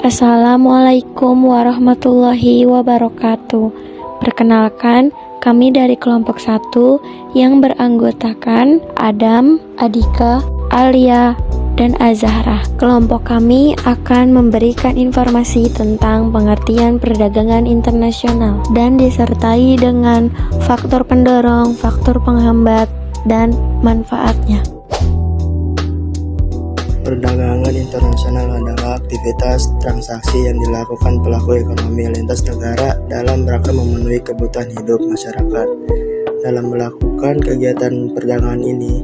Assalamualaikum warahmatullahi wabarakatuh. Perkenalkan, kami dari kelompok 1 yang beranggotakan Adam, Adika, Alia, dan Azahra. Kelompok kami akan memberikan informasi tentang pengertian perdagangan internasional dan disertai dengan faktor pendorong, faktor penghambat, dan manfaatnya. Perdagangan internasional adalah aktivitas transaksi yang dilakukan pelaku ekonomi lintas negara dalam rangka memenuhi kebutuhan hidup masyarakat. Dalam melakukan kegiatan perdagangan ini,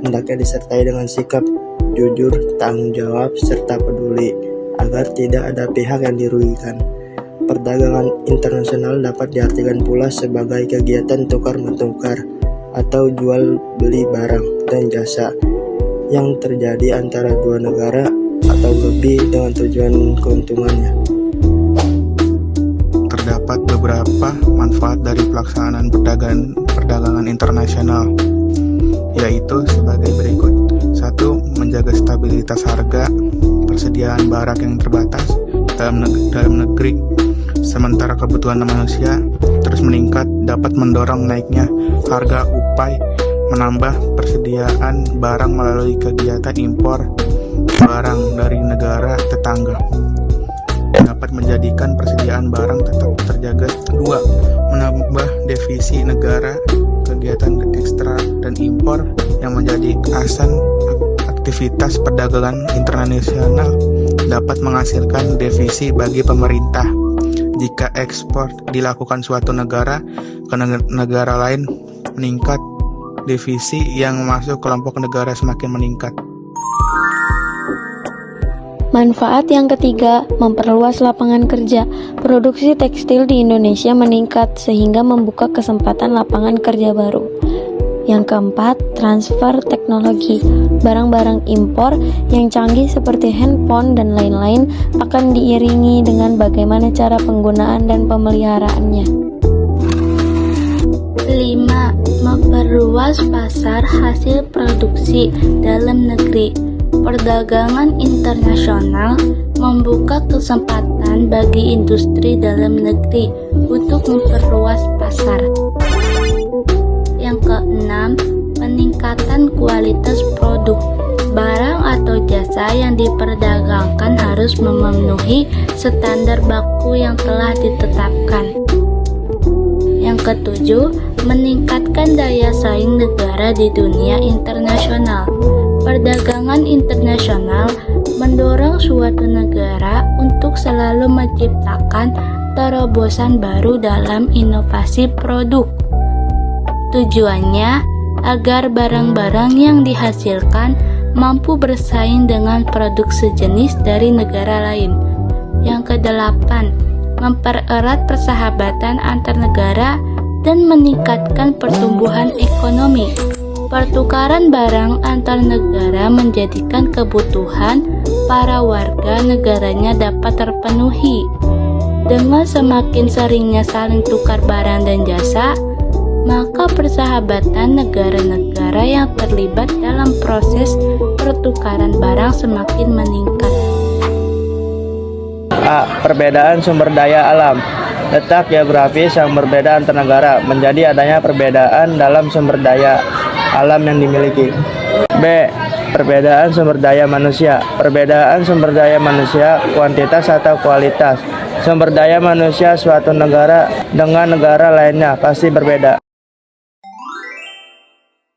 hendaknya disertai dengan sikap jujur, tanggung jawab, serta peduli, agar tidak ada pihak yang dirugikan. Perdagangan internasional dapat diartikan pula sebagai kegiatan tukar-menukar atau jual beli barang dan jasa yang terjadi antara dua negara atau lebih dengan tujuan keuntungannya. Terdapat beberapa manfaat dari pelaksanaan perdagangan internasional, yaitu sebagai berikut. 1. Menjaga stabilitas harga, persediaan barang yang terbatas dalam negeri, sementara kebutuhan manusia terus meningkat, dapat mendorong naiknya harga upah, menambah persediaan barang melalui kegiatan impor barang dari negara tetangga, dapat menjadikan persediaan barang tetap terjaga. 2. Menambah devisi negara, kegiatan ekspor dan impor yang menjadi asas aktivitas perdagangan internasional dapat menghasilkan devisi bagi pemerintah. Jika ekspor dilakukan suatu negara ke negara lain meningkat, devisi yang masuk kelompok negara semakin meningkat. Manfaat yang ketiga, memperluas lapangan kerja. Produksi tekstil di Indonesia meningkat sehingga membuka kesempatan lapangan kerja baru. Yang keempat, transfer teknologi. Barang-barang impor yang canggih seperti handphone dan lain-lain akan diiringi dengan bagaimana cara penggunaan dan pemeliharaannya. 5. Memperluas pasar hasil produksi dalam negeri. Perdagangan internasional membuka kesempatan bagi industri dalam negeri untuk memperluas pasar. Yang keenam, peningkatan kualitas produk. Barang atau jasa yang diperdagangkan harus memenuhi standar baku yang telah ditetapkan. Yang ketujuh, meningkatkan daya saing negara di dunia internasional. Perdagangan internasional mendorong suatu negara untuk selalu menciptakan terobosan baru dalam inovasi produk. Tujuannya agar barang-barang yang dihasilkan mampu bersaing dengan produk sejenis dari negara lain. Yang kedelapan, mempererat persahabatan antar negara dan meningkatkan pertumbuhan ekonomi. Pertukaran barang antar negara menjadikan kebutuhan para warga negaranya dapat terpenuhi. Dengan semakin seringnya saling tukar barang dan jasa, maka persahabatan negara-negara yang terlibat dalam proses pertukaran barang semakin meningkat. A. Perbedaan sumber daya alam. Letak geografis yang berbeda antar negara menjadi adanya perbedaan dalam sumber daya alam yang dimiliki. B. Perbedaan sumber daya manusia. Perbedaan sumber daya manusia, kuantitas atau kualitas. Sumber daya manusia suatu negara dengan negara lainnya pasti berbeda.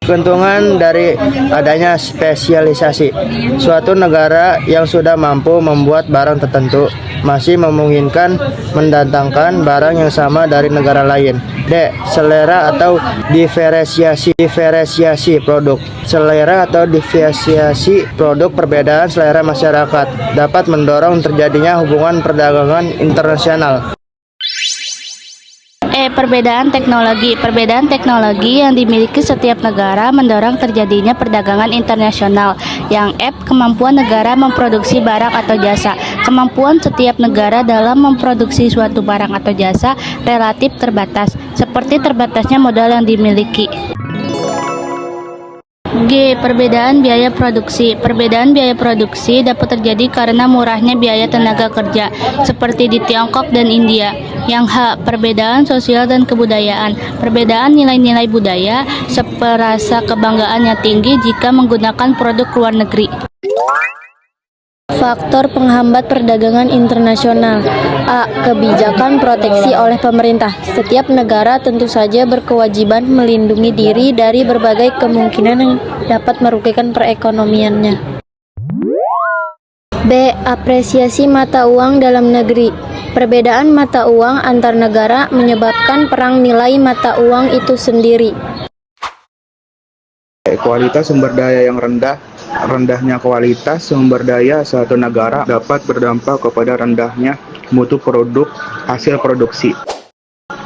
Keuntungan dari adanya spesialisasi. Suatu negara yang sudah mampu membuat barang tertentu masih memungkinkan mendatangkan barang yang sama dari negara lain. D. Selera atau diferensiasi produk. Selera atau diferensiasi produk, perbedaan selera masyarakat dapat mendorong terjadinya hubungan perdagangan internasional. Perbedaan teknologi. Perbedaan teknologi yang dimiliki setiap negara mendorong terjadinya perdagangan internasional. Yang F. Kemampuan negara memproduksi barang atau jasa. Kemampuan setiap negara dalam memproduksi suatu barang atau jasa relatif terbatas, seperti terbatasnya modal yang dimiliki. G. G. Perbedaan biaya produksi. Perbedaan biaya produksi dapat terjadi karena murahnya biaya tenaga kerja, seperti di Tiongkok dan India. Yang H. Perbedaan sosial dan kebudayaan. Perbedaan nilai-nilai budaya, seperasa kebanggaannya tinggi jika menggunakan produk luar negeri. Faktor penghambat perdagangan internasional. A. Kebijakan proteksi oleh pemerintah. Setiap negara tentu saja berkewajiban melindungi diri dari berbagai kemungkinan yang dapat merugikan perekonomiannya. B. Apresiasi mata uang dalam negeri. Perbedaan mata uang antar negara menyebabkan perang nilai mata uang itu sendiri. Kualitas sumber daya yang rendah. Rendahnya kualitas sumber daya suatu negara dapat berdampak kepada rendahnya mutu produk hasil produksi.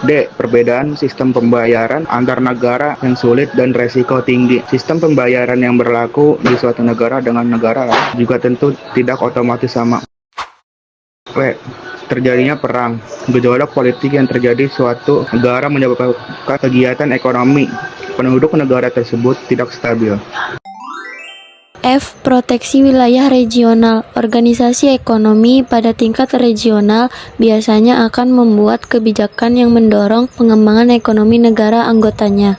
D. Perbedaan sistem pembayaran antar negara yang sulit dan resiko tinggi. Sistem pembayaran yang berlaku di suatu negara dengan negara lain juga tentu tidak otomatis sama. W. Terjadinya perang. Gejolak politik yang terjadi suatu negara menyebabkan kegiatan ekonomi penduduk negara tersebut tidak stabil. F. Proteksi wilayah regional. Organisasi ekonomi pada tingkat regional biasanya akan membuat kebijakan yang mendorong pengembangan ekonomi negara anggotanya.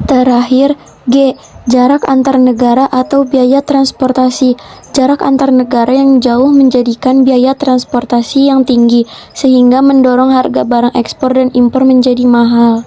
Terakhir, G. Jarak antar negara atau biaya transportasi. Jarak antar negara yang jauh menjadikan biaya transportasi yang tinggi, sehingga mendorong harga barang ekspor dan impor menjadi mahal.